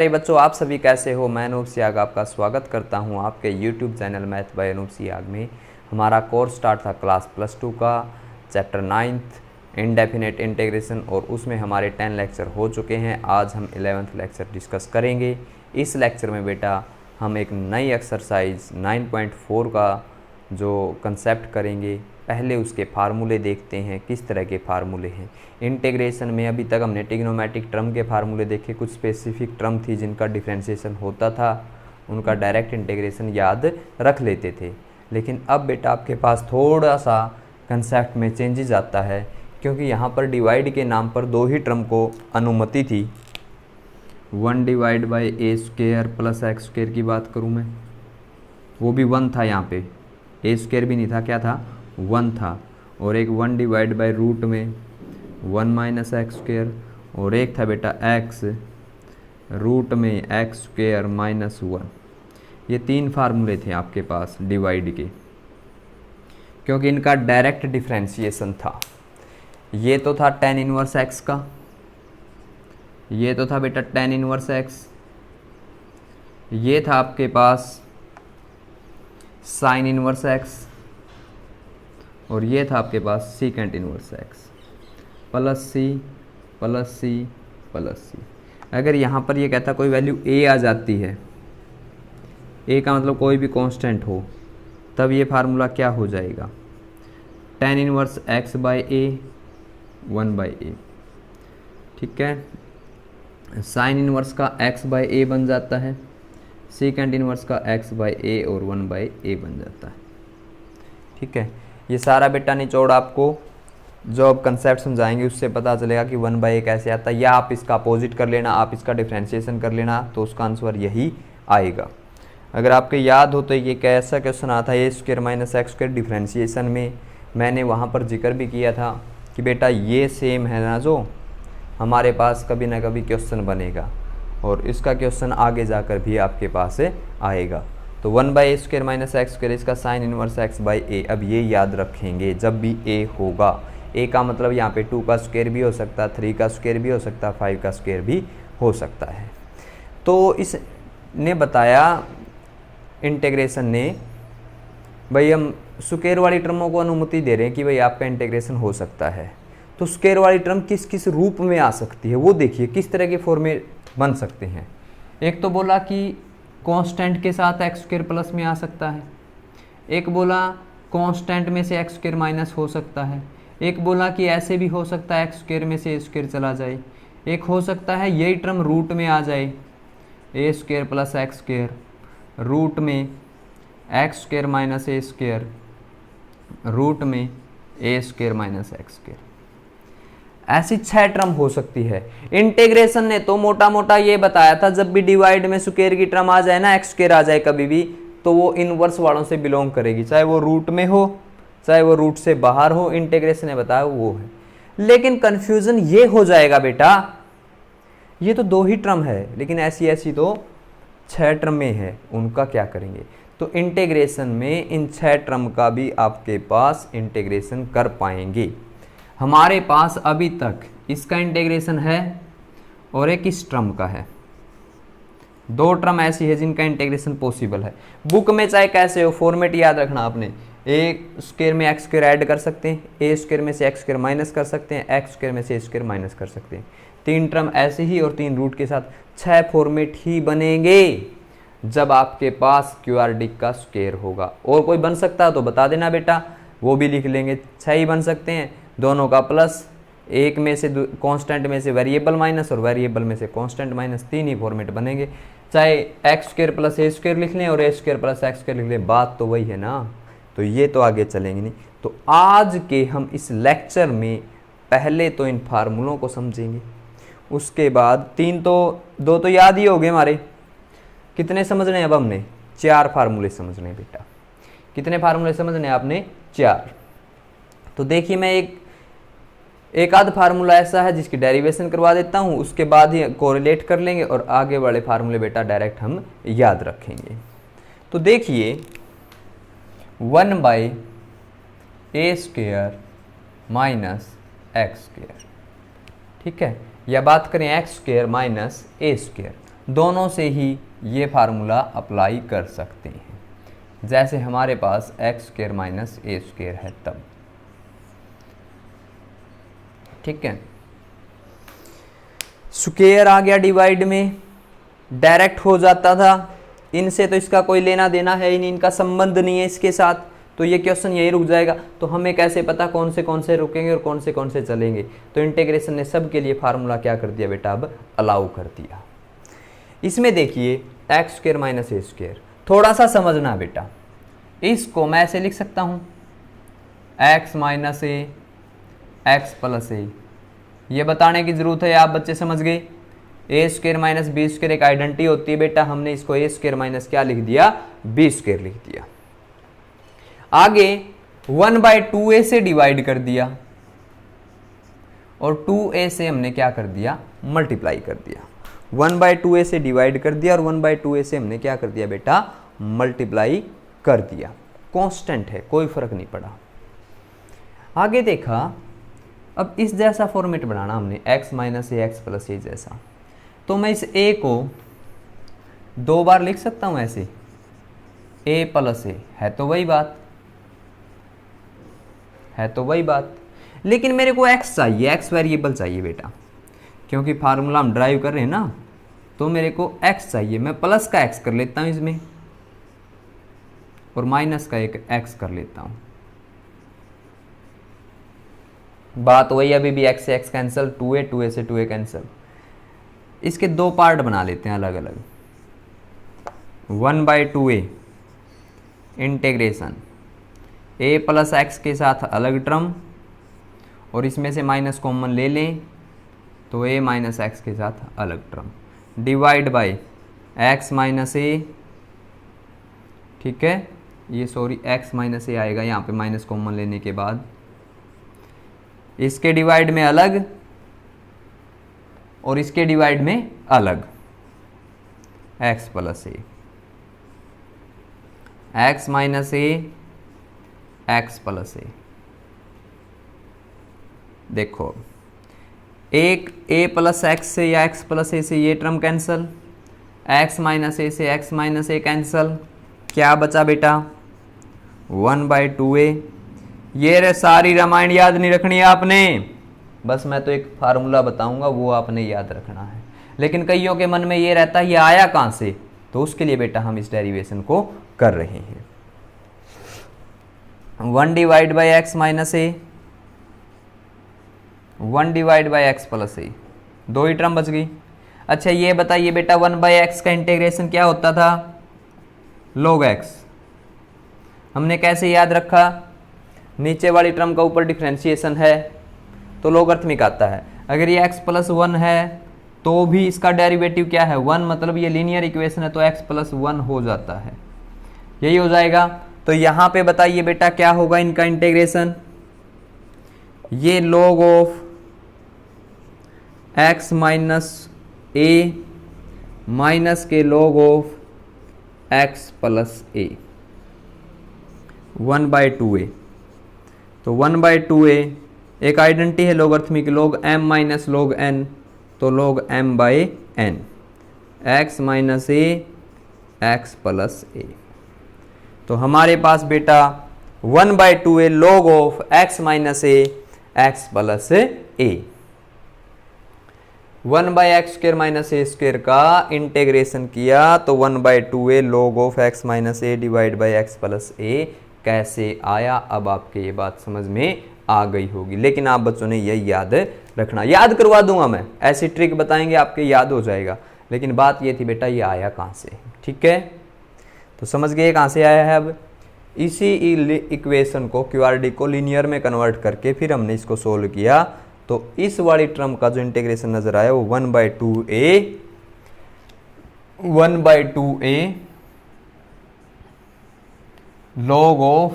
अरे बच्चों, आप सभी कैसे हो। मैं अनूप सियाग आपका स्वागत करता हूं आपके YouTube channel math by Anoop Siyag में। हमारा कोर्स स्टार्ट था क्लास +2 का चैप्टर 9th इनडेफिनेट इंटीग्रेशन और उसमें हमारे 10 लेक्चर हो चुके हैं। आज हम 11th लेक्चर डिस्कस करेंगे। इस लेक्चर में बेटा हम एक नई एक्सरसाइज 9.4 का जो कंसेप्ट करेंगे। पहले उसके फार्मूले देखते हैं, किस तरह के फार्मूले हैं। इंटीग्रेशन में अभी तक हमने ट्रिग्नोमेट्रिक टर्म के फार्मूले देखे, कुछ स्पेसिफिक टर्म थी जिनका डिफ्रेंशिएशन होता था, उनका डायरेक्ट इंटीग्रेशन याद रख लेते थे। लेकिन अब बेटा आपके पास थोड़ा सा कंसेप्ट में चेंजेस आता है, क्योंकि यहाँ पर डिवाइड के नाम पर दो ही टर्म को अनुमति थी। 1 divide by A square plus x square की बात करूँ मैं, वो भी 1 था। यहाँ पे ए स्क्वेयर भी नहीं था, क्या था, 1 था। और एक 1 डिवाइड बाई रूट में 1 माइनस एक्स स्क्वेयर, और एक था बेटा एक्स रूट में एक्स स्क्वेयर माइनस 1। ये 3 फार्मूले थे आपके पास डिवाइड के, क्योंकि इनका डायरेक्ट डिफ्रेंशिएशन था। ये तो था tan इनवर्स एक्स का, ये तो था बेटा tan इनवर्स एक्स, ये था आपके पास साइन इनवर्स एक्स, और ये था आपके पास secant inverse x plus c plus c plus c. अगर यहाँ पर ये कहता कोई वैल्यू ए आ जाती है, ए का मतलब कोई भी कांस्टेंट हो, तब ये फार्मूला क्या हो जाएगा, tan inverse x by a 1 by a. ठीक है, साइन इनवर्स का x बाई ए बन जाता है, सीकेंट इनवर्स का x बाई ए और 1 बाई ए बन जाता है। ठीक है, ये सारा बेटा निचोड़ आपको जो अब कंसेप्ट समझाएंगे उससे पता चलेगा कि 1 बाई ए कैसे आता है। या आप इसका अपोजिट कर लेना, आप इसका डिफ्रेंशिएशन कर लेना, तो उसका आंसर यही आएगा। अगर आपके याद हो तो ये कैसा क्वेश्चन आता है, a square minus x square differentiation में मैंने वहाँ पर जिक्र भी किया था कि बेटा ये सेम है ना, जो हमारे पास कभी ना कभी क्वेश्चन बनेगा और इसका क्वेश्चन आगे जाकर भी आपके पास आएगा। तो 1 by A square minus x square, इसका साइन इनवर्स एक्स बाई ए। अब ये याद रखेंगे जब भी ए होगा। ए का मतलब यहाँ पे 2 का स्क्वायर भी हो सकता है, 3 का स्क्वायर भी हो सकता है, 5 का स्क्वायर भी हो सकता है। तो इसने बताया इंटीग्रेशन ने, भाई हम स्क्वायर वाली टर्मों को अनुमति दे रहे हैं कि भाई आपका इंटीग्रेशन हो सकता है। तो स्क्वायर वाली टर्म किस किस रूप में आ सकती है वो देखिए, किस तरह के फॉर्मेट बन सकते हैं। एक तो बोला कि कांस्टेंट के साथ एक्स स्क्वायर प्लस में आ सकता है, एक बोला कांस्टेंट में से एक्स स्क्वायर माइनस हो सकता है, एक बोला कि ऐसे भी हो सकता है एक्स स्क्वायर में से ए स्क्वायर चला जाए, एक हो सकता है यही टर्म रूट में आ जाए, a square plus x square root में x square minus a square root में a square minus x square. ऐसी 6 टर्म हो सकती है। इंटीग्रेशन ने तो मोटा मोटा ये बताया था, जब भी डिवाइड में स्क्वायर की टर्म आ जाए ना, एक्स स्क्वायर आ जाए कभी भी, तो वो इनवर्स वालों से बिलोंग करेगी, चाहे वो रूट में हो चाहे वो रूट से बाहर हो। इंटीग्रेशन ने बताया वो है। लेकिन कंफ्यूजन ये हो जाएगा बेटा, ये तो 2 ही टर्म है, लेकिन ऐसी ऐसी तो 6 टर्म में है, उनका क्या करेंगे। तो इंटीग्रेशन में इन 6 टर्म का भी आपके पास इंटीग्रेशन कर पाएंगे। हमारे पास अभी तक इसका इंटीग्रेशन है और एक इस टर्म का है। 2 टर्म ऐसी है जिनका इंटीग्रेशन पॉसिबल है। बुक में चाहे कैसे हो, फॉर्मेट याद रखना आपने। ए स्क्वायर में एक्स स्क्वायर ऐड कर सकते हैं, ए स्क्वायर में से एक्स स्क्वायर माइनस कर सकते हैं, एक्स स्क्वायर में से ए स्क्वायर माइनस कर सकते हैं। 3 टर्म ऐसे ही और 3 रूट के साथ 6 फॉर्मेट ही बनेंगे जब आपके पास क्यूआरडिक का स्क्वायर होगा। और कोई बन सकता है तो बता देना बेटा, वो भी लिख लेंगे। 6 ही बन सकते हैं, दोनों का प्लस, एक में से कांस्टेंट में से वेरिएबल माइनस और वेरिएबल में से कांस्टेंट माइनस, 3 ही फॉर्मेट बनेंगे। चाहे एक्स स्क्वायर प्लस ए स्क्वायर लिख लें और ए स्क्वायर प्लस एक्स स्क्वायर लिख लें, बात तो वही है ना। तो ये तो आगे चलेंगे नहीं। तो आज के हम इस लेक्चर में पहले तो इन फार्मूलों को समझेंगे, उसके बाद 2 तो याद ही हो गए हमारे। कितने समझने हैं अब हमने? 4 फार्मूले समझने हैं बेटा। कितने फार्मूले समझने हैं आपने? 4। तो देखिए मैं एक आध फार्मूला ऐसा है जिसकी डेरिवेशन करवा देता हूँ, उसके बाद ही कोरिलेट कर लेंगे और आगे वाले फार्मूले बेटा डायरेक्ट हम याद रखेंगे। तो देखिए 1 by A square minus x square, ठीक है, या बात करें एक्स स्क्वेयर माइनस ए स्क्वेयर, दोनों से ही ये फार्मूला अप्लाई कर सकते हैं। जैसे हमारे पास x square minus a square है तब, ठीक है। स्क्वायर आ गया डिवाइड में, डायरेक्ट हो जाता था, इनसे तो इसका कोई लेना देना है ही नहीं, इनका संबंध नहीं है इसके साथ, तो ये क्वेश्चन यही रुक जाएगा। तो हमें कैसे पता कौन से रुकेंगे और कौन से चलेंगे? तो इंटीग्रेशन ने सब के लिए फार्मूला क्या कर दिया बेटा, अब अलाउ कर दिया। इसमें देखिए x square minus a square, थोड़ा सा समझना बेटा, इसको मैं ऐसे लिख सकता हूँ x minus a x plus ए, ये बताने की जरूरत है, आप बच्चे समझ गए। ए स्क्वायर माइनस बी स्क्वायर एक आइडेंटिटी होती है बेटा, हमने इसको ए स्क्वायर माइनस क्या लिख दिया, बी स्क्वायर लिख दिया। आगे 1/2a से डिवाइड कर दिया और 2a से हमने क्या कर दिया, मल्टीप्लाई कर दिया। 1/2a से डिवाइड कर दिया और 1/2a से हमने क्या कर दिया बेटा, मल्टीप्लाई कर दिया। कांस्टेंट है, कोई फर्क नहीं पड़ा। आगे देखा, अब इस जैसा फॉर्मेट बनाना हमने x minus a x plus ए जैसा, तो मैं इस a को 2 बार लिख सकता हूं ऐसे, a प्लस ए, है तो वही बात, है तो वही बात। लेकिन मेरे को x चाहिए, x वेरिएबल चाहिए बेटा, क्योंकि फार्मूला हम ड्राइव कर रहे हैं ना, तो मेरे को x चाहिए। मैं प्लस का x कर लेता हूं इसमें और माइनस का एक x कर लेता हूं। बात वही, अभी भी x से x कैंसिल, 2a से 2a कैंसिल। इसके 2 पार्ट बना लेते हैं अलग अलग। 1/2a integration a plus x के साथ अलग टर्म, और इसमें से माइनस कॉमन ले लें तो a माइनस एक्स के साथ अलग term, divide by x minus a, ठीक है। ये सॉरी x माइनस ए आएगा यहाँ पे माइनस कॉमन लेने के बाद, इसके डिवाइड में अलग और इसके डिवाइड में अलग, x plus A, x minus a x plus ए। देखो एक a प्लस एक्स से या x प्लस ए से ये टर्म कैंसल, x माइनस ए से x माइनस ए कैंसल, क्या बचा बेटा 1/2a। ये सारी रामायण याद नहीं रखनी है आपने, बस मैं तो एक फार्मूला बताऊंगा वो आपने याद रखना है। लेकिन कईयों के मन में ये रहता है ये आया कहां से, तो उसके लिए बेटा हम इस डेरिवेशन को कर रहे हैं। 1 divide by x minus A, 1 divide by x plus A, 2 he term बच गई। अच्छा ये बताइए बेटा 1/x का इंटीग्रेशन क्या होता था, log x। हमने कैसे याद रखा, नीचे वाली टर्म का ऊपर डिफरेंशिएशन है तो लोगरिथमिक आता है। अगर ये x प्लस 1 है तो भी इसका डेरिवेटिव क्या है 1, मतलब ये लीनियर इक्वेशन है तो x प्लस 1 हो जाता है, यही हो जाएगा। तो यहां पे बताइए बेटा क्या होगा इनका इंटीग्रेशन, ये log of x minus a minus के log of x plus a, 1/2a। तो 1/2a एक आइडेंटिटी है logarithmic, log m minus log n, तो log m by n, x minus a x plus a. तो हमारे पास बेटा 1/2a log of x minus a x plus a, 1/x square minus a square का integration किया तो 1/2a log of x minus a divide by x plus ए कैसे आया। अब आपके ये बात समझ में आ गई होगी, लेकिन आप बच्चों ने यही याद रखना, याद करवा दूंगा मैं, ऐसी ट्रिक बताएंगे आपके याद हो जाएगा। लेकिन बात ये थी बेटा ये आया कहाँ से, ठीक है। तो समझ गए कहाँ से आया है। अब इसी इक्वेशन को क्यूआरडी को लीनियर में कन्वर्ट करके फिर हमने इसको सोल्व किया, तो इस वाली टर्म का जो इंटीग्रेशन नजर आया वो 1/2a log of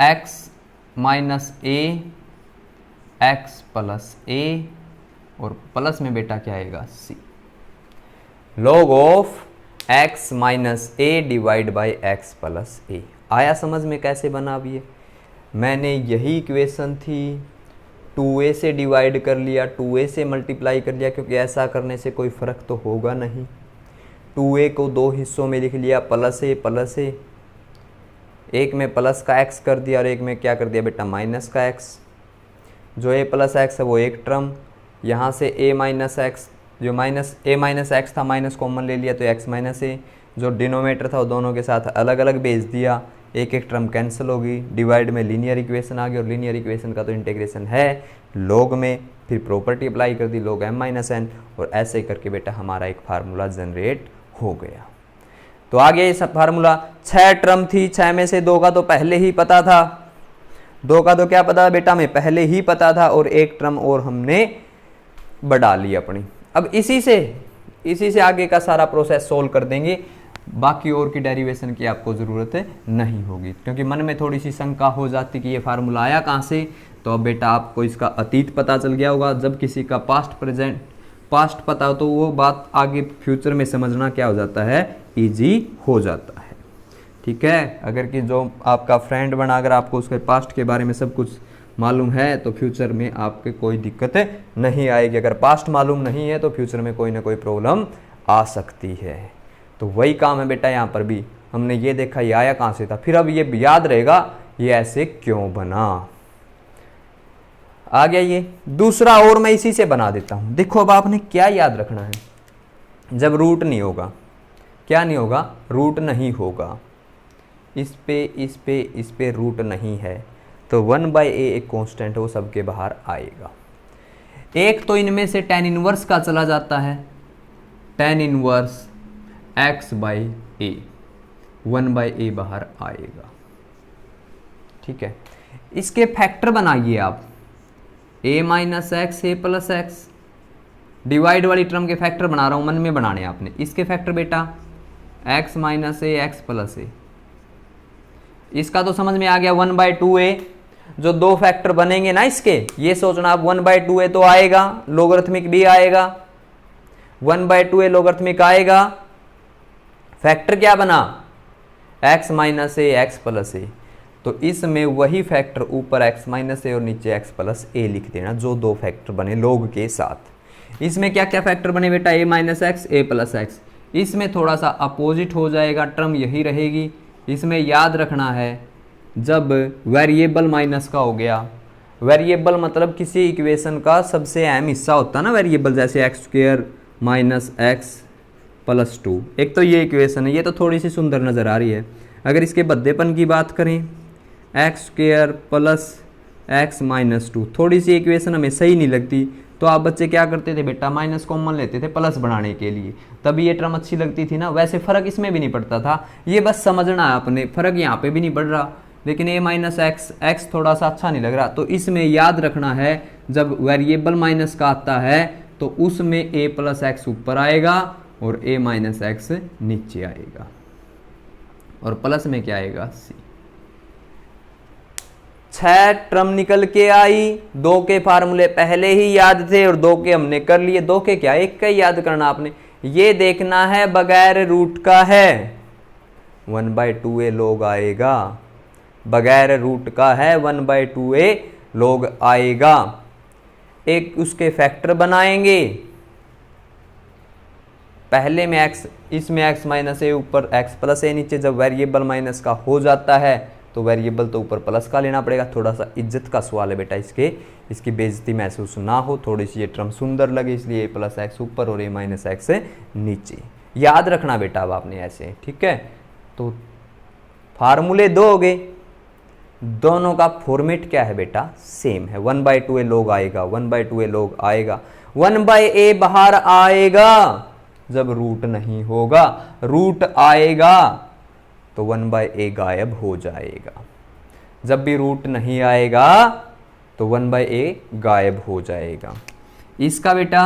x minus a x plus a, और प्लस में बेटा क्या आएगा c, log of x minus a divide by x plus a. आया समझ में कैसे बना। अब ये मैंने यही इक्वेशन थी 2a से डिवाइड कर लिया, 2a से मल्टीप्लाई कर लिया, क्योंकि ऐसा करने से कोई फ़र्क तो होगा नहीं। 2a को 2 हिस्सों में लिख लिया, प्लस ए, एक में प्लस का x कर दिया और एक में क्या कर दिया बेटा माइनस का x। जो a प्लस एक्स है वो एक टर्म, यहाँ से a माइनस एक्स, जो a माइनस एक्स था माइनस कॉमन ले लिया तो x माइनस ए, जो डिनोमीटर था वो दोनों के साथ अलग अलग भेज दिया, एक एक टर्म कैंसिल होगी, डिवाइड में लीनियर इक्वेशन आ गई, और लीनियर इक्वेशन का तो इंटीग्रेशन है लॉग में, फिर प्रॉपर्टी अप्लाई कर दी log m माइनस एन, और ऐसे करके बेटा हमारा एक फार्मूला जनरेट हो गया। तो आ गया ये सब फार्मूला। 6 टर्म थी, 6 में से 2 का तो पहले ही पता था, 2 का तो क्या पता था बेटा हमें पहले ही पता था, और एक टर्म और हमने बढ़ा ली अपनी। अब इसी से आगे का सारा प्रोसेस सोल्व कर देंगे, बाकी और की डेरिवेशन की आपको ज़रूरत नहीं होगी, क्योंकि मन में थोड़ी सी शंका हो जाती कि ये फार्मूला आया कहाँ से। तो अब बेटा आपको इसका अतीत पता चल गया होगा। जब किसी का पास्ट पता हो तो वो बात आगे फ्यूचर में समझना क्या हो जाता है, ईजी हो जाता है। ठीक है, अगर कि जो आपका फ्रेंड बना अगर आपको उसके पास्ट के बारे में सब कुछ मालूम है तो फ्यूचर में आपके कोई दिक्कत नहीं आएगी। अगर पास्ट मालूम नहीं है तो फ्यूचर में कोई ना कोई प्रॉब्लम आ सकती है। तो वही काम है बेटा यहाँ पर भी, हमने ये देखा ये आया कहाँ से था, फिर अब ये याद रहेगा ये ऐसे क्यों बना। आ गया ये दूसरा, और मैं इसी से बना देता हूँ। देखो अब आपने क्या याद रखना है, जब रूट नहीं होगा, क्या नहीं होगा, रूट नहीं होगा, इस पे रूट नहीं है, तो 1/a एक कांस्टेंट है, वो सबके बाहर आएगा। एक तो इनमें से tan इनवर्स का चला जाता है, tan इनवर्स x/a, 1/a बाहर आएगा। ठीक है, इसके फैक्टर बनाइए आप, a minus x A plus x, divide वाली टर्म के फैक्टर बना रहा हूं, मन में बनाने आपने। इसके फैक्टर बेटा x minus a x plus ए, इसका तो समझ में आ गया 1/2a। जो दो फैक्टर बनेंगे ना इसके, ये सोचना आप 1/2a तो आएगा, लोगरिथमिक भी आएगा, 1/2a लोगरिथमिक आएगा। फैक्टर क्या बना, x minus a x plus a, तो इसमें वही फैक्टर ऊपर x माइनस ए और नीचे x प्लस ए लिख देना, जो दो फैक्टर बने लोग के साथ। इसमें क्या क्या फैक्टर बने बेटा, a minus x A plus x, इसमें थोड़ा सा अपोजिट हो जाएगा, टर्म यही रहेगी। इसमें याद रखना है जब वेरिएबल माइनस का हो गया, वेरिएबल मतलब किसी इक्वेशन का सबसे अहम हिस्सा होता है ना वेरिएबल, जैसे x square minus x plus 2, एक तो ये इक्वेशन है, ये तो थोड़ी सी सुंदर नज़र आ रही है। अगर इसके बद्देपन की बात करें, x square plus x minus 2, थोड़ी सी इक्वेशन हमें सही नहीं लगती, तो आप बच्चे क्या करते थे बेटा, माइनस कॉमन लेते थे प्लस बनाने के लिए, तभी ये टर्म अच्छी लगती थी ना। वैसे फ़र्क इसमें भी नहीं पड़ता था, ये बस समझना है आपने, फ़र्क यहाँ पे भी नहीं पड़ रहा, लेकिन a माइनस एक्स थोड़ा सा अच्छा नहीं लग रहा। तो इसमें याद रखना है जब वेरिएबल माइनस का आता है तो उसमें a प्लस एक्स ऊपर आएगा और a माइनस एक्स नीचे आएगा, और प्लस में क्या आएगा c। 6 टर्म निकल के आई, 2 के फार्मूले पहले ही याद थे और 2 के हमने कर लिए, 2 के क्या, एक का ही याद करना आपने। ये देखना है बगैर रूट का है, 1/2a log आएगा, बगैर रूट का है 1/2a log आएगा। एक उसके फैक्टर बनाएंगे, पहले में x, इसमें x माइनस ए ऊपर x प्लस ए नीचे। जब वेरिएबल माइनस का हो जाता है तो वेरिएबल तो ऊपर प्लस का लेना पड़ेगा। थोड़ा सा इज्जत का सवाल है बेटा, इसकी बेइज्जती महसूस ना हो, थोड़ी सी ये टर्म सुंदर लगे, इसलिए a प्लस एक्स ऊपर और a माइनस एक्स नीचे। याद रखना बेटा अब आपने ऐसे, ठीक है। तो फार्मूले 2 हो गए, दोनों का फॉर्मेट क्या है बेटा, सेम है। 1/2a log आएगा, 1/2a log आएगा, 1/a बाहर आएगा जब रूट नहीं होगा, रूट आएगा तो 1/a गायब हो जाएगा। जब भी रूट नहीं आएगा तो 1/a गायब हो जाएगा। इसका बेटा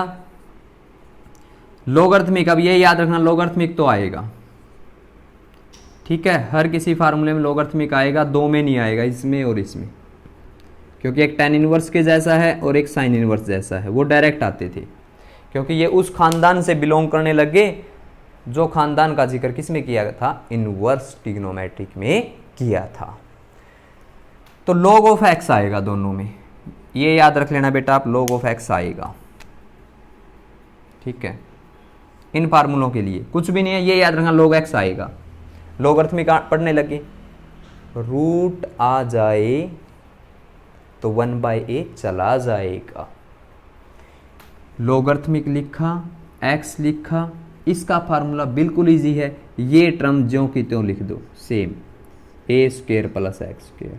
लोगरिथमिक, अब ये याद रखना लोगरिथमिक तो आएगा, ठीक है। हर किसी फार्मूले में लोगरिथमिक आएगा, 2 में नहीं आएगा, इसमें और इसमें, क्योंकि एक tan इनवर्स के जैसा है और एक sin इनवर्स जैसा है, वो डायरेक्ट आते थे, क्योंकि ये उस खानदान से बिलोंग करने लगे जो खानदान का जिक्र किसमें किया था, इनवर्स ट्रिग्नोमेट्रिक में किया था। तो log ऑफ x आएगा दोनों में, ये याद रख लेना बेटा आप, log ऑफ x आएगा, ठीक है। इन फार्मूलों के लिए कुछ भी नहीं है, ये याद रखना log x आएगा। लोगरिथमिक पढ़ने लगे, रूट आ जाए तो 1/a चला जाएगा। लोगरिथमिक लिखा, x लिखा, इसका फार्मूला बिल्कुल इजी है, ये टर्म ज्यों की त्यों लिख दो सेम, a² प्लस x²।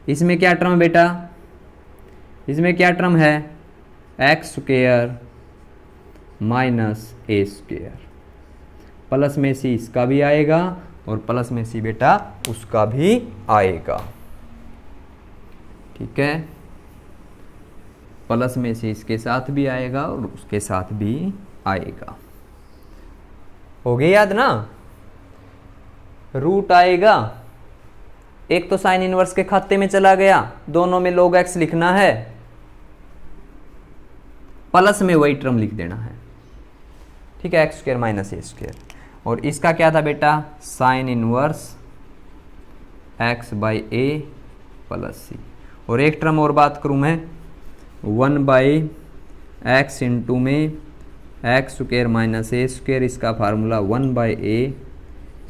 इसमें क्या टर्म बेटा, इसमें क्या टर्म है, x² माइनस a², प्लस में सी इसका भी आएगा और प्लस में सी बेटा उसका भी आएगा, ठीक है। प्लस में से इसके साथ भी आएगा और उसके साथ भी आएगा। हो गया याद ना, रूट आएगा, एक तो साइन इनवर्स के खाते में चला गया, दोनों में log x लिखना है, प्लस में वही टर्म लिख देना है, ठीक है, x² माइनस a²। और इसका क्या था बेटा, sine inverse x/a plus c। और एक टर्म और बात करूं मैं, 1/x इंटू में x² माइनस a², इसका formula 1/a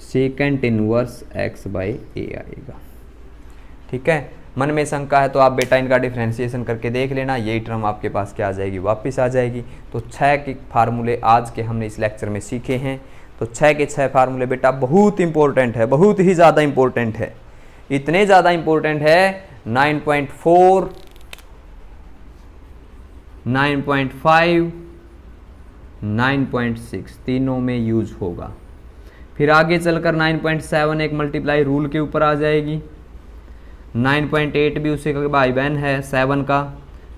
second inverse x/a आएगा, ठीक है। मन में शंका है तो आप बेटा इनका डिफ्रेंशिएशन करके देख लेना, यही टर्म आपके पास क्या आ जाएगी, वापस आ जाएगी। तो 6 के फार्मूले आज के हमने इस लेक्चर में सीखे हैं। तो 6 के 6 फार्मूले बेटा बहुत इंपॉर्टेंट है, बहुत ही ज़्यादा इंपॉर्टेंट है, इतने ज़्यादा इंपॉर्टेंट है 9.4, 9.5, 9.6 तीनों में यूज होगा। फिर आगे चलकर 9.7 एक मल्टीप्लाई रूल के ऊपर आ जाएगी, 9.8 भी उसी का भाई बहन है 7 का,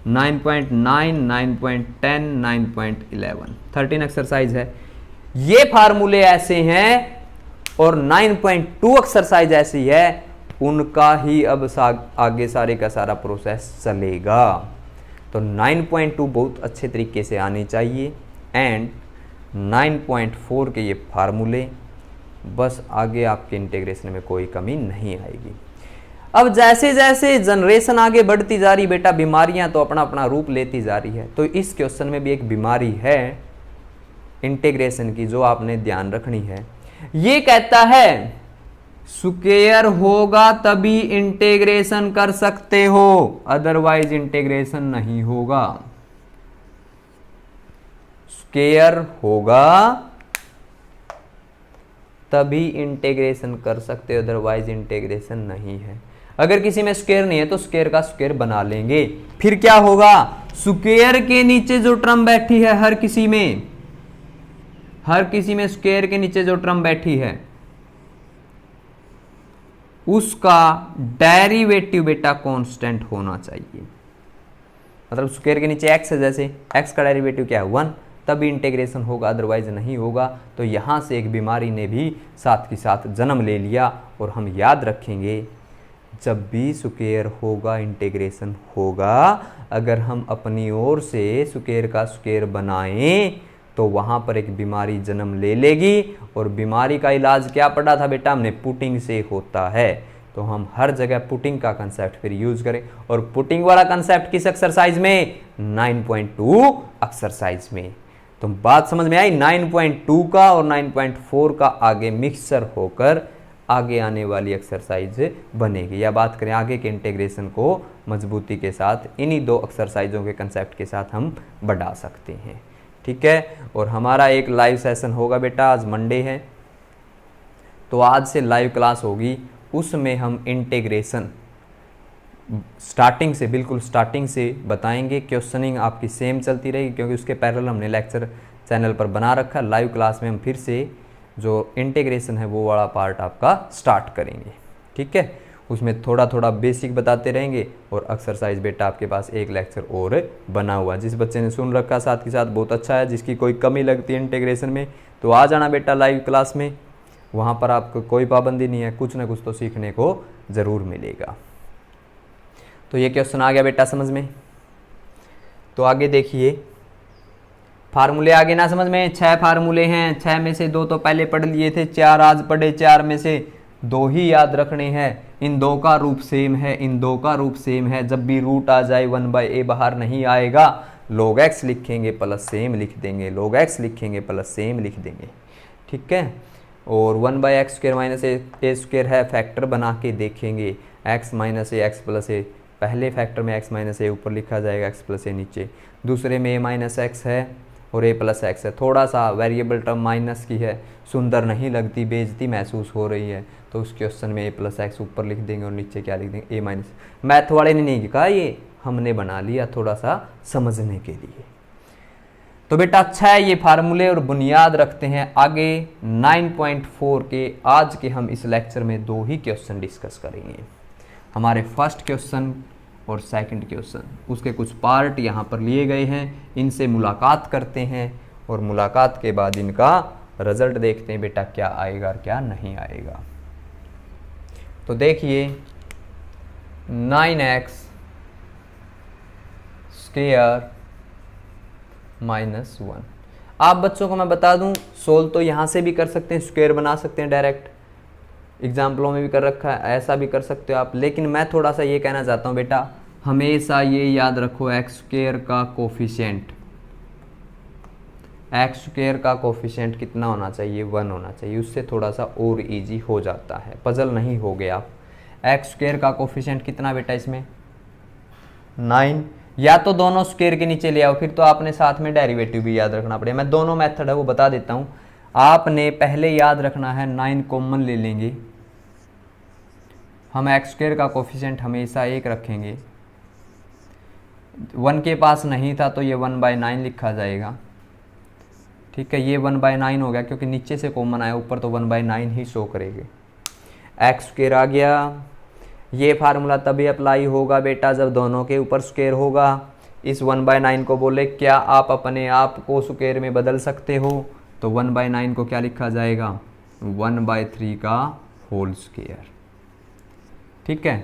9.9, 9.10, 9.11 13 एक्सरसाइज है। ये फार्मूले ऐसे हैं और 9.2 एक्सरसाइज ऐसी है, उनका ही अब आगे सारे का सारा प्रोसेस चलेगा। तो 9.2 बहुत अच्छे तरीके से आनी चाहिए एंड 9.4 के ये फार्मूले, बस आगे आपके इंटीग्रेशन में कोई कमी नहीं आएगी। अब जैसे जैसे जनरेशन आगे बढ़ती जा रही बेटा, बीमारियां तो अपना अपना रूप लेती जा रही है। तो इस क्वेश्चन में भी एक बीमारी है इंटीग्रेशन की जो आपने ध्यान रखनी है। ये कहता है स्क्वायर होगा तभी इंटीग्रेशन कर सकते हो, अदरवाइज इंटीग्रेशन नहीं होगा। स्क्वायर होगा तभी इंटीग्रेशन कर सकते हो, अदरवाइज इंटीग्रेशन नहीं है। अगर किसी में स्क्वायर नहीं है तो स्क्वायर का स्क्वायर बना लेंगे। फिर क्या होगा, स्क्वायर के नीचे जो टर्म बैठी है, हर किसी में स्क्वायर के नीचे जो टर्म बैठी है उसका डेरिवेटिव बेटा कांस्टेंट होना चाहिए। मतलब स्क्वायर के नीचे x है, जैसे x का डेरिवेटिव क्या है 1, तभी इंटीग्रेशन होगा, अदरवाइज नहीं होगा। तो यहां से एक बीमारी ने भी साथ के साथ जन्म ले लिया और हम याद रखेंगे जब भी स्क्वायर होगा इंटीग्रेशन होगा। अगर हम अपनी ओर से स्क्वायर का स्क्वायर बनाएं तो वहां पर एक बीमारी जन्म ले लेगी। और बीमारी का इलाज क्या पढ़ा था बेटा हमने, पुटिंग से होता है। तो हम हर जगह पुटिंग का कंसेप्ट फिर यूज करें। और पुटिंग वाला कंसेप्ट किस एक्सरसाइज में, 9.2 एक्सरसाइज में। तो बात समझ में आई, 9.2 का और 9.4 का आगे मिक्सचर होकर आगे आने वाली एक्सरसाइज बनेगी। या बात करें आगे के इंटीग्रेशन को मजबूती के साथ इन्हीं 2 एक्सरसाइजों के कंसेप्ट के साथ हम बढ़ा सकते हैं, ठीक है। और हमारा एक लाइव सेशन होगा बेटा, आज मंडे है तो आज से लाइव क्लास होगी, उसमें हम इंटीग्रेशन स्टार्टिंग से, बिल्कुल स्टार्टिंग से बताएंगे। क्वेश्चनिंग आपकी सेम चलती रहेगी क्योंकि उसके पैरेलल हमने लेक्चर चैनल पर बना रखा। लाइव क्लास में हम फिर से जो इंटीग्रेशन है वो वाला पार्ट आपका स्टार्ट करेंगे, ठीक है। उसमें थोड़ा थोड़ा बेसिक बताते रहेंगे और एक्सरसाइज बेटा आपके पास एक लेक्चर और बना हुआ। जिस बच्चे ने सुन रखा साथ के साथ बहुत अच्छा है, जिसकी कोई कमी लगती है इंटीग्रेशन में तो आ जाना बेटा लाइव क्लास में, वहाँ पर आपको कोई पाबंदी नहीं है, कुछ ना कुछ तो सीखने को ज़रूर मिलेगा। तो ये क्वेश्चन आ गया बेटा समझ में। तो आगे देखिए, फार्मूले आगे ना समझ में, 6 फार्मूले हैं, 6 में से 2 तो पहले पढ़ लिए थे, 4 आज पढ़े, 4 में से दो ही याद रखने हैं, इन दो का रूप सेम है, इन दो का रूप सेम है। जब भी रूट आ जाए 1/a बाहर नहीं आएगा, log x लिखेंगे प्लस सेम लिख देंगे, log x लिखेंगे प्लस सेम लिख देंगे, ठीक है। और 1/x² माइनस a² है, फैक्टर बना के देखेंगे, x minus a x plus ए, पहले फैक्टर में x माइनस ए ऊपर लिखा जाएगा, x प्लस ए नीचे, दूसरे में a माइनस एक्स है और a प्लस एक्स है। थोड़ा सा वेरिएबल टर्म माइनस की है, सुंदर नहीं लगती, बेइज्जती महसूस हो रही है, तो उस क्वेश्चन में a प्लस एक्स ऊपर लिख देंगे और नीचे क्या लिख देंगे, a माइनस। मैथ वाले ने नहीं कहा, ये हमने बना लिया थोड़ा सा समझने के लिए। तो बेटा अच्छा है, ये फार्मूले और बुनियाद रखते हैं। आगे 9.4 के आज के हम इस लेक्चर में दो ही क्वेश्चन डिस्कस करेंगे, हमारे फर्स्ट क्वेश्चन और सेकंड क्वेश्चन। उसके कुछ पार्ट यहाँ पर लिए गए हैं, इनसे मुलाकात करते हैं और मुलाकात के बाद इनका रिजल्ट देखते हैं बेटा क्या आएगा और क्या नहीं आएगा। तो देखिए 9x² माइनस 1। आप बच्चों को मैं बता दूं, सोल्व तो यहाँ से भी कर सकते हैं, स्क्वायर बना सकते हैं, डायरेक्ट एग्जाम्पलों में भी कर रखा है, ऐसा भी कर सकते हो आप। लेकिन मैं थोड़ा सा ये कहना चाहता हूँ बेटा, हमेशा ये याद रखो x² का कोफिशिएंट, x² का कोफिशिएंट कितना होना चाहिए, 1 होना चाहिए। उससे थोड़ा सा और इजी हो जाता है, पजल नहीं हो गया। x² का कोफिशिएंट कितना बेटा इसमें 9, या तो दोनों स्क्वायर के नीचे ले आओ, फिर तो आपने साथ में डेरिवेटिव भी याद रखना पड़ेगा। मैं दोनों मेथड है वो बता देता हूँ। आपने पहले याद रखना है 9 कॉमन ले लेंगे, हम x² का कोफिशिएंट हमेशा 1 रखेंगे। 1 के पास नहीं था तो ये 1/9 लिखा जाएगा, ठीक है। ये 1/9 हो गया क्योंकि नीचे से कॉमन आया, ऊपर तो 1/9 ही शो करेंगे। x² आ गया। ये फार्मूला तभी अप्लाई होगा बेटा जब दोनों के ऊपर स्क्वायर होगा। इस 1/9 को बोले क्या आप अपने आप को स्क्वायर में बदल सकते हो, तो 1/9 को क्या लिखा जाएगा, 1/3 का होल स्क्वायर, ठीक है।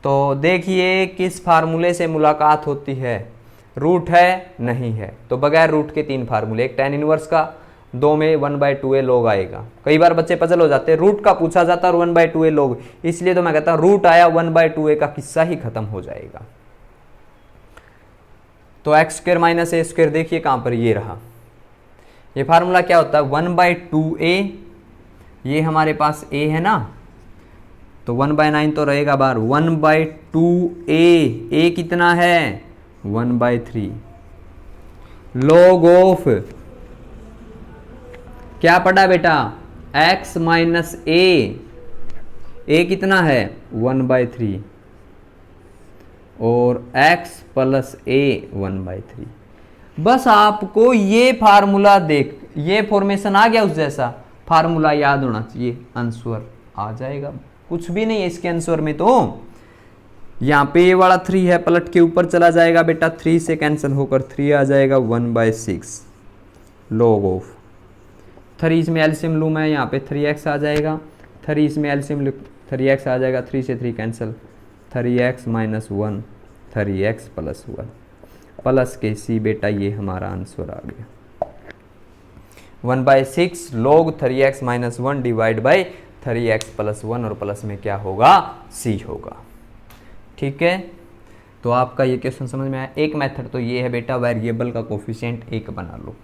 तो देखिए किस फार्मूले से मुलाकात होती है, रूट है नहीं है, तो बगैर रूट के 3 फार्मूले, एक tan इनवर्स का, 2 में 1/2a log आएगा। कई बार बच्चे पजल हो जाते हैं, रूट का पूछा जाता है और 1/2a log, इसलिए तो मैं कहता हूं रूट आया 1/2a का किस्सा ही खत्म हो जाएगा। तो x² माइनस a², देखिए कहां पर ये रहा, ये फार्मूला क्या होता है 1/2a, ये हमारे पास a है ना, तो 1/9 तो रहेगा बाहर, 1/2a, a कितना है 1/3 log ऑफ क्या पढ़ा बेटा x माइनस a कितना है 1/3 और x प्लस a 1/3। बस आपको ये फार्मूला देख, ये फॉर्मेशन आ गया उस जैसा, फार्मूला याद होना चाहिए, आंसर आ जाएगा। कुछ भी नहीं है इसके आंसर में, तो यहाँ पे ये वाला 3 है, पलट के ऊपर चला जाएगा बेटा, 3 से कैंसिल होकर 3 आ जाएगा, 1/6 log ऑफ 3 इसमें एलसीएम लूँ मैं, यहाँ पे 3x आ जाएगा, 3 इसमें एलसीएम 3x आ जाएगा, 3 से 3 cancel, 3x minus 1, 3x plus 1 plus के सी बेटा, ये हमारा आंसर आ गया 1/6 log 3x minus 1 divide by 3x plus 1, और प्लस में क्या होगा c होगा, ठीक है। तो आपका ये क्वेश्चन समझ में आया। एक मेथड तो ये है बेटा, वेरिएबल का कोफिशिएंट 1 बना लो।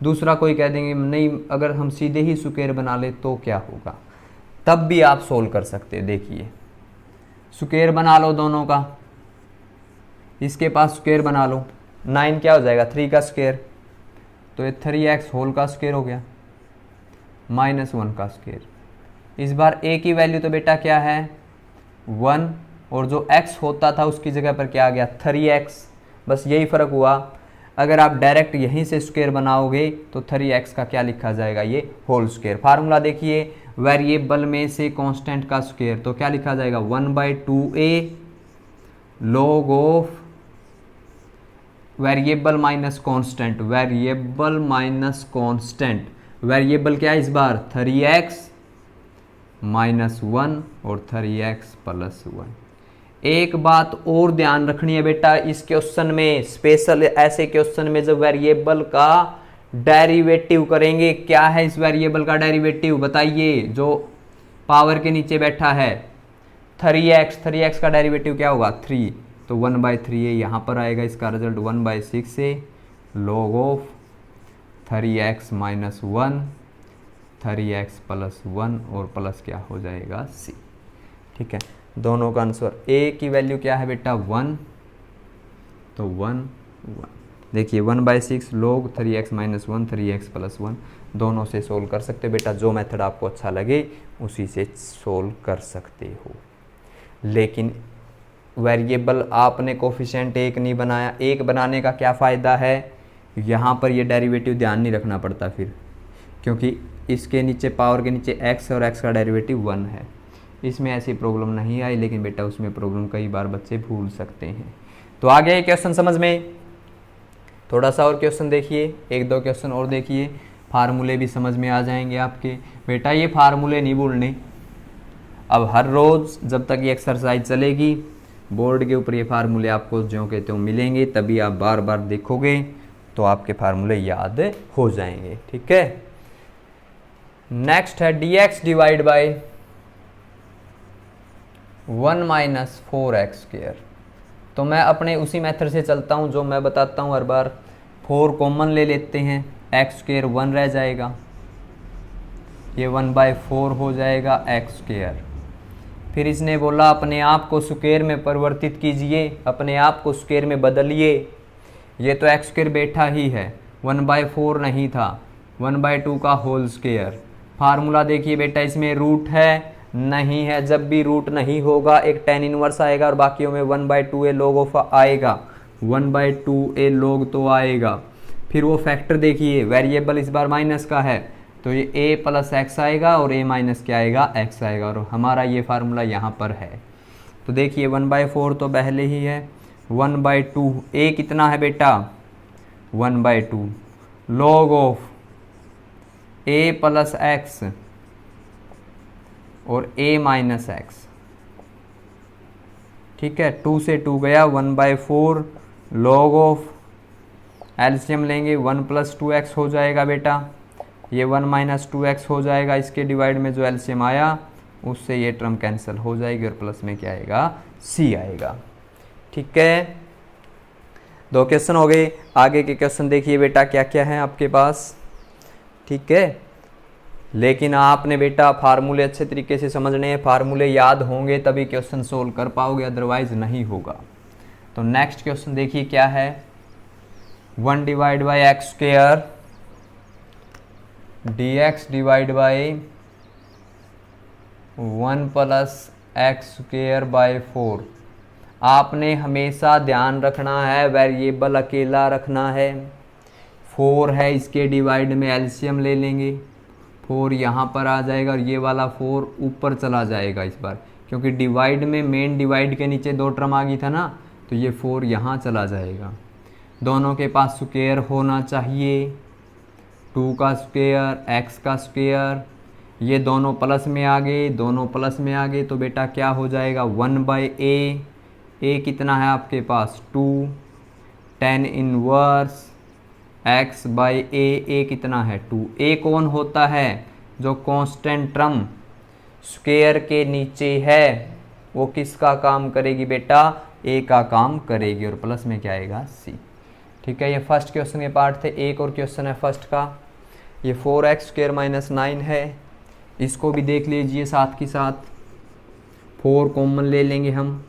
दूसरा कोई कह देंगे नहीं अगर हम सीधे ही स्क्वायर बना ले तो क्या होगा, तब भी आप सोल्व कर सकते हैं। देखिए स्क्वायर बना लो दोनों का, इसके पास स्क्वायर बना लो, 9 क्या हो जाएगा 3 का स्क्वायर, तो ये 3x होल का स्क्वायर हो गया, माइनस 1 का स्क्वायर। इस बार a की वैल्यू तो बेटा क्या है 1, और जो x होता था उसकी जगह पर क्या आ गया 3x, बस यही फ़र्क हुआ। अगर आप डायरेक्ट यहीं से स्क्वायर बनाओगे तो 3x का क्या लिखा जाएगा, ये होल स्क्वायर। फार्मूला देखिए, वेरिएबल में से कांस्टेंट का स्क्वायर, तो क्या लिखा जाएगा 1/2a log of variable minus constant, variable minus constant, variable क्या है इस बार 3x माइनस 1 और 3x प्लस 1। एक बात और ध्यान रखनी है बेटा इस क्वेश्चन में, स्पेशल ऐसे क्वेश्चन में जब वेरिएबल का डेरिवेटिव करेंगे, क्या है इस वेरिएबल का डेरिवेटिव बताइए, जो पावर के नीचे बैठा है 3x, 3x का डेरिवेटिव क्या होगा 3, तो 1/3 है यहाँ पर आएगा, इसका रिजल्ट 1/6 है log of 3x minus 1, 3x plus 1 और प्लस क्या हो जाएगा c। ठीक है, दोनों का आंसर। a की वैल्यू क्या है बेटा 1, तो 1 1। देखिए 1/6 log 3x minus 1, 3x plus 1, दोनों से सोल्व कर सकते हो बेटा, जो मेथड आपको अच्छा लगे उसी से सोल्व कर सकते हो। लेकिन वेरिएबल आपने कोफिशिएंट 1 नहीं बनाया, 1 बनाने का क्या फ़ायदा है, यहाँ पर ये डेरिवेटिव ध्यान नहीं रखना पड़ता फिर, क्योंकि इसके नीचे पावर के नीचे x और x का डेरिवेटिव 1 है। इसमें ऐसी प्रॉब्लम नहीं आई, लेकिन बेटा उसमें प्रॉब्लम कई बार बच्चे भूल सकते हैं। तो आ गया क्वेश्चन समझ में। थोड़ा सा और क्वेश्चन देखिए, 1-2 क्वेश्चन और देखिए, फार्मूले भी समझ में आ जाएंगे आपके। बेटा ये फार्मूले नहीं भूलने, अब हर रोज़ जब तक ये एक्सरसाइज चलेगी बोर्ड के ऊपर ये फार्मूले आपको जो कहते हो मिलेंगे, तभी आप बार बार देखोगे तो आपके फार्मूले याद हो जाएंगे। ठीक है, नेक्स्ट है dx divide by 1 minus 4x²। तो मैं अपने उसी मेथड से चलता हूँ जो मैं बताता हूँ हर बार। 4 कॉमन ले लेते हैं, x² 1 रह जाएगा, ये 1/4 हो जाएगा x²। फिर इसने बोला अपने आप को स्क्वायर में परिवर्तित कीजिए, अपने आप को स्क्वायर में बदलिए। ये तो x² बैठा ही है, 1/4 नहीं था, 1/2 का होल स्क्वायर। फार्मूला देखिए बेटा, इसमें रूट है नहीं है, जब भी रूट नहीं होगा एक tan इनवर्स आएगा और बाकियों में 1/2a log ऑफ आएगा, 1/2a log तो आएगा। फिर वो फैक्टर देखिए, वेरिएबल इस बार माइनस का है तो ये a प्लस x आएगा और a माइनस क्या आएगा x आएगा, और हमारा ये फार्मूला यहाँ पर है। तो देखिए 1/4 तो पहले ही है, 1/2 a कितना है बेटा 1/2 log of a plus x और a माइनस x। ठीक है, 2 से 2 गया, 1/4 log ऑफ, एलसीएम लेंगे 1 + 2x हो जाएगा बेटा, ये 1 - 2x हो जाएगा, इसके डिवाइड में जो एलसीएम आया उससे ये टर्म कैंसिल हो जाएगी और प्लस में क्या आएगा c आएगा। ठीक है, 2 क्वेश्चन हो गए। आगे के क्वेश्चन देखिए बेटा क्या क्या है आपके पास। ठीक है, लेकिन आपने बेटा फार्मूले अच्छे तरीके से समझने हैं, फार्मूले याद होंगे तभी क्वेश्चन सोल्व कर पाओगे, अदरवाइज नहीं होगा। तो नेक्स्ट क्वेश्चन देखिए क्या है, 1 divide by x² dx divide by 1 + x² 4। आपने हमेशा ध्यान रखना है वेरिएबल अकेला रखना है। 4 है, इसके डिवाइड में एलसीएम ले लेंगे, 4 यहाँ पर आ जाएगा और ये वाला 4 ऊपर चला जाएगा इस बार, क्योंकि डिवाइड में मेन डिवाइड के नीचे 2 टर्म आ गई था ना, तो ये 4 यहाँ चला जाएगा। दोनों के पास स्क्वायर होना चाहिए, 2 का स्क्वायर x का स्क्वायर, ये दोनों प्लस में आ गए, दोनों प्लस में आ गए, तो बेटा क्या हो जाएगा 1/a। a कितना है आपके पास 2, tan इनवर्स x/a, a कितना है 2। a कौन होता है, जो कांस्टेंट टर्म स्क्वायर के नीचे है वो किसका काम करेगी बेटा, a का काम करेगी, और प्लस में क्या आएगा c। ठीक है, ये फर्स्ट क्वेश्चन के पार्ट थे। एक और क्वेश्चन है फर्स्ट का, ये 4x² - 9 है, इसको भी देख लीजिए साथ के साथ। 4 कॉमन ले लेंगे हम,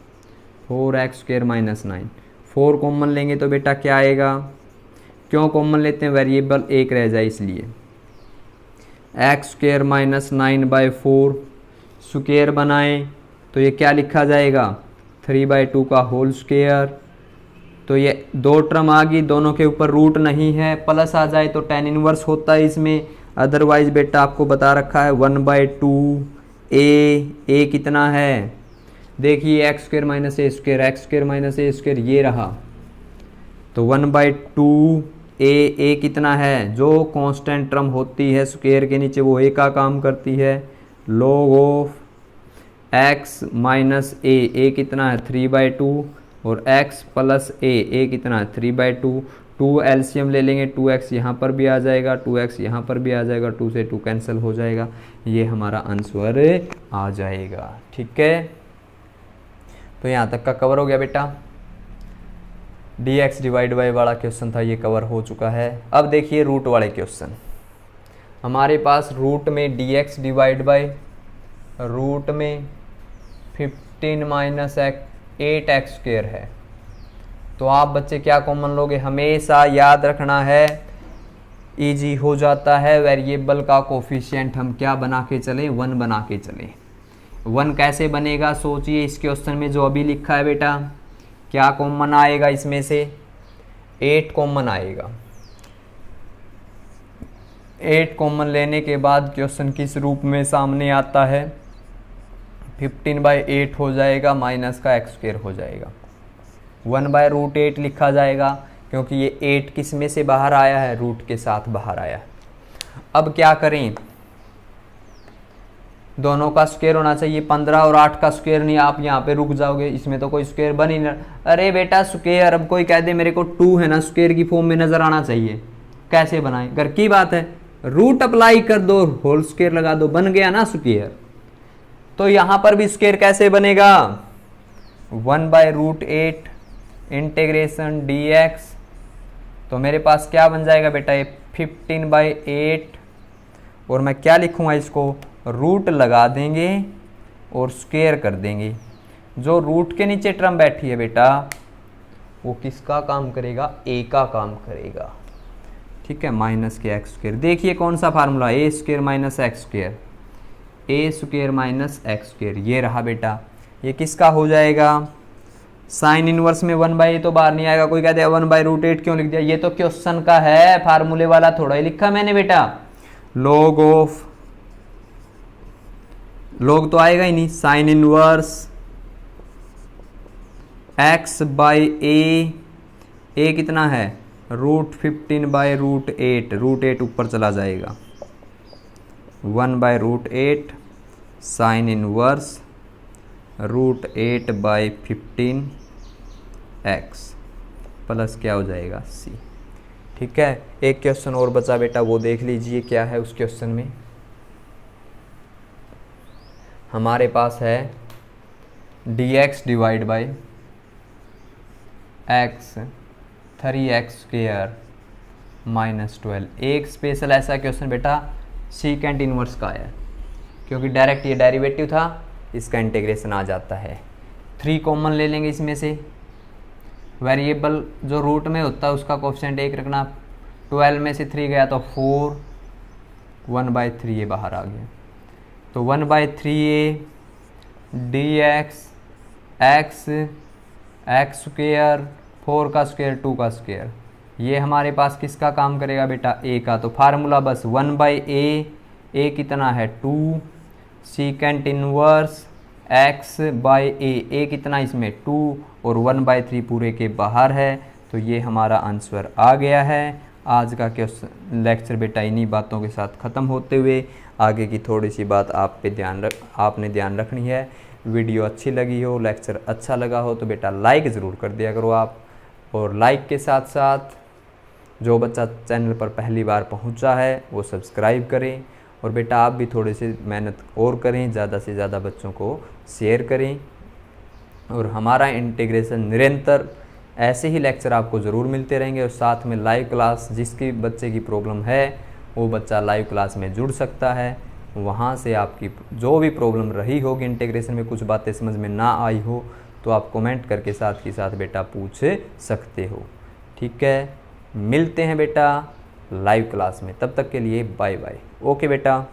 4x² - 9, 4 कॉमन लेंगे तो बेटा क्या आएगा, क्यों कॉमन लेते हैं, वेरिएबल एक रह जाए इसलिए। x² - 9/4 स्क्वायर बनाएं तो ये क्या लिखा जाएगा 3/2 का होल स्क्वायर। तो ये 2 टर्म आ गई, दोनों के ऊपर रूट नहीं है, प्लस आ जाए तो tan इनवर्स होता है इसमें, अदरवाइज बेटा आपको बता रखा है 1/2 a कितना है, देखिए x² - a², x² - a², ये रहा, तो 1/2 a कितना है, जो कांस्टेंट टर्म होती है स्क्वायर के नीचे वो a का काम करती है, log ऑफ x - a कितना है 3/2 और x + a कितना है 3/2, 2 एलसीएम ले लेंगे, 2x यहाँ पर भी आ जाएगा, 2x यहाँ पर भी आ जाएगा, 2 से 2 कैंसिल हो जाएगा, ये हमारा आंसर आ जाएगा। ठीक है, तो यहाँ तक का कवर हो गया बेटा। dx डिवाइड बाई वाला क्वेश्चन था, ये कवर हो चुका है। अब देखिए रूट वाले क्वेश्चन, हमारे पास रूट में dx डिवाइड बाई रूट में 15 माइनस 8x स्क्वेयर है। तो आप बच्चे क्या कॉमन लोगे, हमेशा याद रखना है, इजी हो जाता है। वेरिएबल का कोफिशिएंट हम क्या बना के चलें, 1 बना के चलें। 1 कैसे बनेगा, सोचिए इस क्वेश्चन में जो अभी लिखा है बेटा, क्या कॉमन आएगा इसमें से, 8 कॉमन आएगा। 8 कॉमन लेने के बाद क्वेश्चन किस रूप में सामने आता है, 15/8 हो जाएगा, माइनस का x स्क्वायर हो जाएगा, 1/√8 लिखा जाएगा, क्योंकि ये 8 किस में से बाहर आया है, रूट के साथ बाहर आया है। अब क्या करें, दोनों का स्क्वायर होना चाहिए, 15 और 8 का स्क्वायर नहीं, आप यहाँ पे रुक जाओगे, इसमें तो कोई स्क्वायर बन ही नहीं। अरे बेटा स्क्वायर, अब कोई कह दे मेरे को 2 है ना, स्क्वायर की फॉर्म में नजर आना चाहिए, कैसे बनाए, घर की बात है, रूट अप्लाई कर दो, होल स्क्वायर लगा दो, बन गया ना स्क्वायर। तो यहाँ पर भी स्क्वायर कैसे बनेगा, 1/√8 इंटीग्रेशन dx, तो मेरे पास क्या बन जाएगा बेटा, ये 15/8, और मैं क्या लिखूंगा इसको, रूट लगा देंगे और स्क्वायर कर देंगे। जो रूट के नीचे टर्म बैठी है बेटा, वो किसका काम करेगा, a का काम करेगा। ठीक है, माइनस के एक्स स्क्वायर। देखिए कौन सा फार्मूला, ए स्क्वायर माइनस एक्स स्क्वायर, ए स्क्वायर माइनस एक्स स्क्वायर, ये रहा बेटा। ये किसका हो जाएगा, साइन इनवर्स में 1/a तो बाहर नहीं आएगा। कोई कहते हैं 1/√8 क्यों लिख दिया, ये तो क्वेश्चन का है, फार्मूले वाला थोड़ा ही लिखा मैंने बेटा। लॉग ऑफ, लॉग तो आएगा ही नहीं, साइन इनवर्स x/a, a कितना है, √15/√8, √8 ऊपर चला जाएगा, 1/√8 साइन इनवर्स √8/15x प्लस क्या हो जाएगा, c। ठीक है, एक क्वेश्चन और बचा बेटा, वो देख लीजिए क्या है उस क्वेश्चन में। हमारे पास है dx divide by x 3x square minus 12। एक स्पेशल ऐसा क्वेश्चन बेटा सीकेंट इनवर्स का है, क्योंकि डायरेक्ट ये डेरिवेटिव था, इसका इंटीग्रेशन आ जाता है। 3 कॉमन ले लेंगे इसमें से, वेरिएबल जो रूट में होता है उसका कोफिशिएंट 1 रखना, 12 में से 3 गया तो 4, 1/3 ये बाहर आ गया, तो 1/3a dx x स्क्वेयर 4 का स्क्वेयर 2 का स्क्वेयर, ये हमारे पास किसका काम करेगा बेटा, a का। तो फार्मूला बस 1/a, a कितना है 2, सीकेंट इनवर्स x/a, a कितना इसमें 2 और 1/3 पूरे के बाहर है, तो ये हमारा आंसर आ गया है। आज का क्वेश्चन लेक्चर बेटा इन्हीं बातों के साथ ख़त्म होते हुए, आगे की थोड़ी सी बात आपने ध्यान रखनी है। वीडियो अच्छी लगी हो, लेक्चर अच्छा लगा हो तो बेटा लाइक ज़रूर कर दिया करो आप, और लाइक के साथ साथ जो बच्चा चैनल पर पहली बार पहुंचा है वो सब्सक्राइब करें, और बेटा आप भी थोड़ी सी मेहनत और करें, ज़्यादा से ज़्यादा बच्चों को शेयर करें। और हमारा इंटीग्रेशन निरंतर ऐसे ही लेक्चर आपको ज़रूर मिलते रहेंगे, और साथ में लाइव क्लास, जिसकी बच्चे की प्रॉब्लम है वो बच्चा लाइव क्लास में जुड़ सकता है। वहाँ से आपकी जो भी प्रॉब्लम रही होगी इंटीग्रेशन में, कुछ बातें समझ में ना आई हो तो आप कमेंट करके साथ ही साथ बेटा पूछ सकते हो। ठीक है, मिलते हैं बेटा लाइव क्लास में, तब तक के लिए बाय बाय। ओके बेटा।